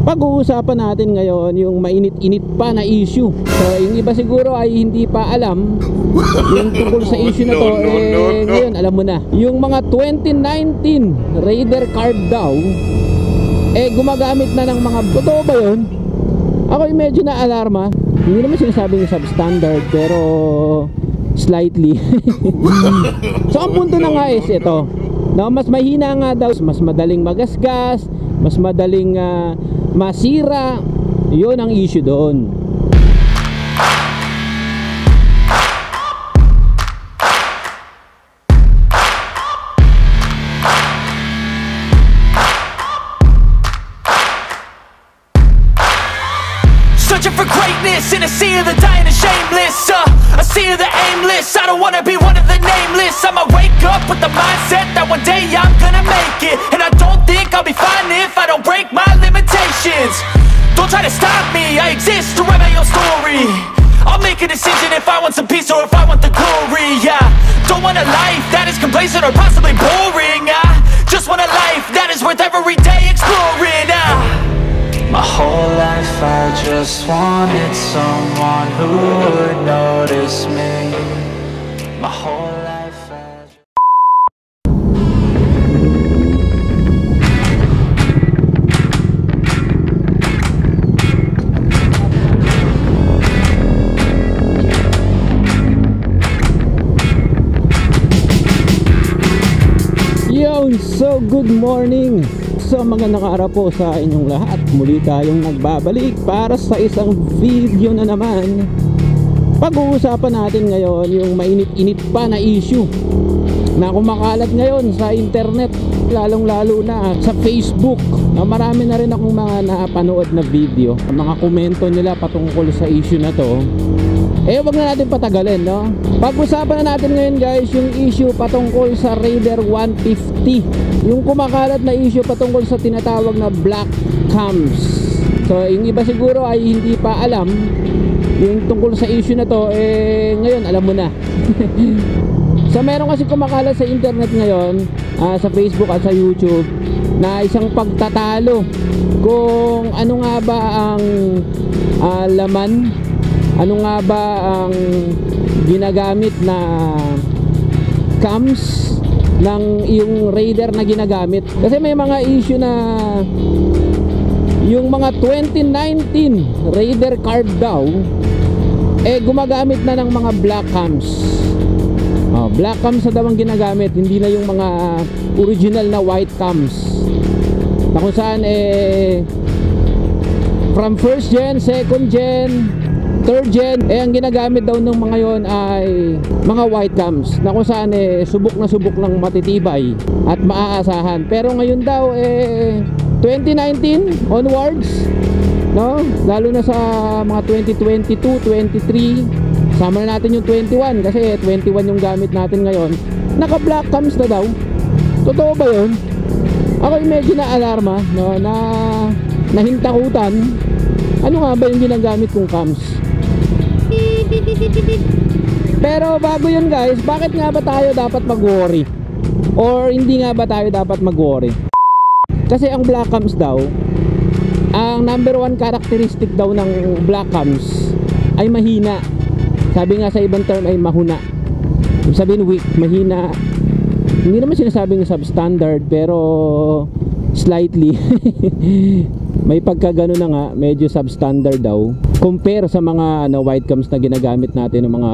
Pag-uusapan natin ngayon yung mainit-init pa na issue. So yung iba siguro ay hindi pa alam yung tungkol sa issue na to. Ngayon alam mo na. Yung mga 2019 Raider card daw gumagamit na ng mga, totoo ba yun? Ako yung medyo na-alarma. Hindi naman sinasabing substandard pero slightly. So ang punto na nga is ito, no, mas mahina nga daw, mas madaling magasgas, mas madaling masira. Yun ang issue doon. Searching for greatness in a sea of the dying and shameless, a sea of the aimless. I don't wanna be one of the nameless. I'ma wake up with the mindset that one day I'm gonna make it, and I don't think I'll be fine if I don't break my limitations. Don't try to stop me, I exist to write my own story. I'll make a decision if I want some peace or if I want the glory. Yeah, don't want a life that is complacent or possibly boring. I just want a life that is worth every day exploring. My whole life I just wanted someone who would notice me. My whole life I Yo, so good morning. So magandang araw po sa inyong lahat. Muli tayong nagbabalik para sa isang video na naman. Pag-uusapan natin ngayon yung mainit-init pa na issue na kumakalat ngayon sa internet, lalong-lalo na sa Facebook. Marami na rin akong mga napanood na video, mga komento nila patungkol sa issue na to. Wag na natin patagalin, no? Pag-usapan na natin ngayon guys yung issue patungkol sa Raider 150, yung kumakalat na issue patungkol sa tinatawag na black cams. So yung iba siguro ay hindi pa alam yung tungkol sa issue na to, ngayon alam mo na. So meron kasi kumakalat sa internet ngayon, sa Facebook at sa YouTube, na isang pagtatalo kung ano nga ba ang laman, ano nga ba ang ginagamit na cams ng yung Raider na ginagamit. Kasi may mga issue na yung mga 2019 Raider card daw gumagamit na ng mga black cams. Black cams na daw ang ginagamit, hindi na yung mga original na white cams na kung saan from first gen, second gen, third gen, ang ginagamit daw ng mga yon ay mga white cams na kung saan subok na subok ng matitibay at maaasahan. Pero ngayon daw 2019 onwards, no, lalo na sa mga 2022, 23, sama na natin yung 21 kasi 21 yung gamit natin ngayon, naka black cams na daw. Totoo ba yun? Ako yung medyo na-alarma, no, na nahintakutan. Ano nga ba yung ginagamit kong cams? Pero bago yun guys, bakit nga ba tayo dapat mag-worry? Or hindi nga ba tayo dapat mag-worry? Kasi ang black cams daw, ang number one characteristic daw ng black cams ay mahina. Sabi nga sa ibang term ay mahuna. Ibig sabihin weak, mahina. Hindi naman sinasabing substandard pero slightly. May pagkagano na nga, medyo substandard daw compare sa mga white cams na ginagamit natin ng mga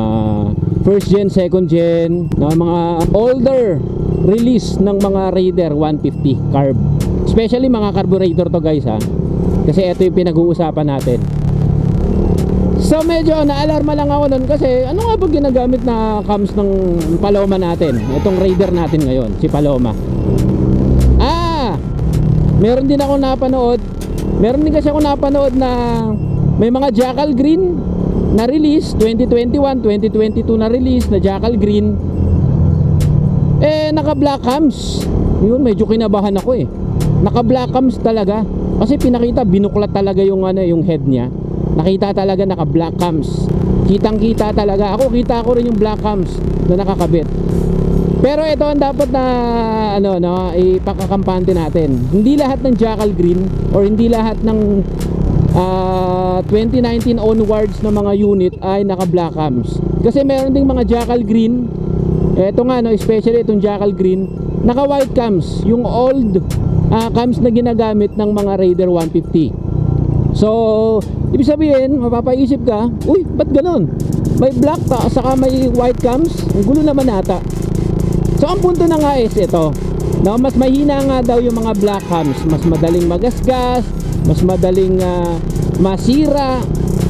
first gen, second gen, na mga older release ng mga Raider 150 carb. Especially mga carburetor to guys ha, kasi ito yung pinag-uusapan natin. So medyo naalarma lang ako nun kasi ano nga ba ginagamit na cams ng Paloma natin, itong Raider natin ngayon, si Paloma. Meron din ako napanood, meron din kasi ako napanood na may mga Jackal Green na release 2021, 2022 na release na Jackal Green, naka black cams. Yun, medyo kinabahan ako naka black cams talaga kasi pinakita, binuklat talaga yung yung head niya. Nakita talaga naka black cams, kitang kita talaga. Ako, kita ko rin yung black cams na nakakabit. Pero ito ang dapat na ano no, ipakakampante natin. Hindi lahat ng Jackal Green or hindi lahat ng 2019 onwards na mga unit ay naka black cams. Kasi meron ding mga Jackal Green. Ito nga no, especially itong Jackal Green, naka white cams, yung old cams na ginagamit ng mga Raider 150. So, ibig sabihin, mapapaisip ka, uy, ba't ganun? May black pa, saka may white cams, ang gulo naman ata. So ang punto na nga is ito, no, mas mahina nga daw yung mga black cams, mas madaling magasgas, mas madaling masira.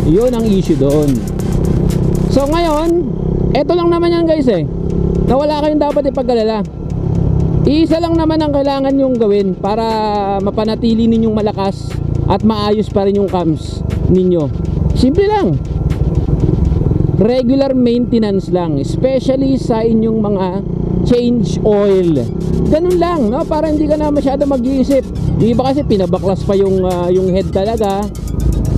Yun ang issue doon. So ngayon, eto lang naman yan guys na wala kayong dapat ipag-alala. Iisa lang naman ang kailangan nyong gawin para mapanatili ninyong malakas at maayos pa rin yung cams ninyo. Simple lang, regular maintenance lang, especially sa inyong mga change oil. Ganun lang, no? Para hindi ka na masyado mag-iisip. Yung iba kasi pinabaklas pa yung head talaga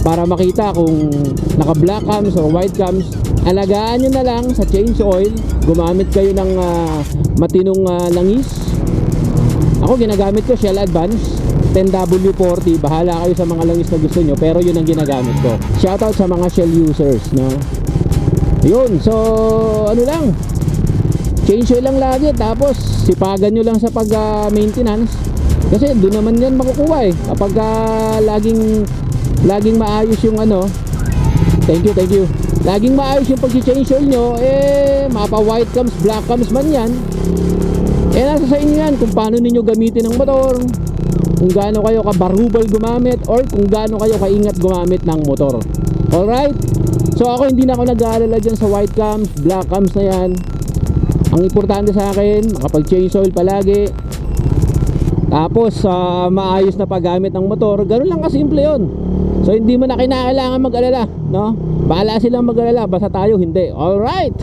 para makita kung naka black cams or white cams. Alagaan nyo na lang sa change oil. Gumamit kayo ng matinong langis. Ako ginagamit ko Shell Advance 10W40. Bahala kayo sa mga langis na gusto nyo, pero yun ang ginagamit ko. Shoutout sa mga Shell users, no? Yun, so ano lang, change oil lang lagi, tapos sipagan nyo lang sa pag maintenance. Kasi doon naman yan makukuha kapag laging maayos yung ano. Thank you. Laging maayos yung pag-change oil nyo, mapa white cams, black cams man yan, nasa sa inyo yan kung paano ninyo gamitin ang motor, kung gaano kayo kabarubal gumamit, or kung gaano kayo kaingat gumamit ng motor. Alright, so ako hindi na ako nag-aalala dyan sa white cams, black cams na yan. Ang importante sa akin, makapag-change oil palagi, tapos maayos na paggamit ng motor. Ganun lang kasimple yun. So hindi mo na kinakailangan mag-alala, no? Bahala silang mag-alala, basta tayo hindi. Alright.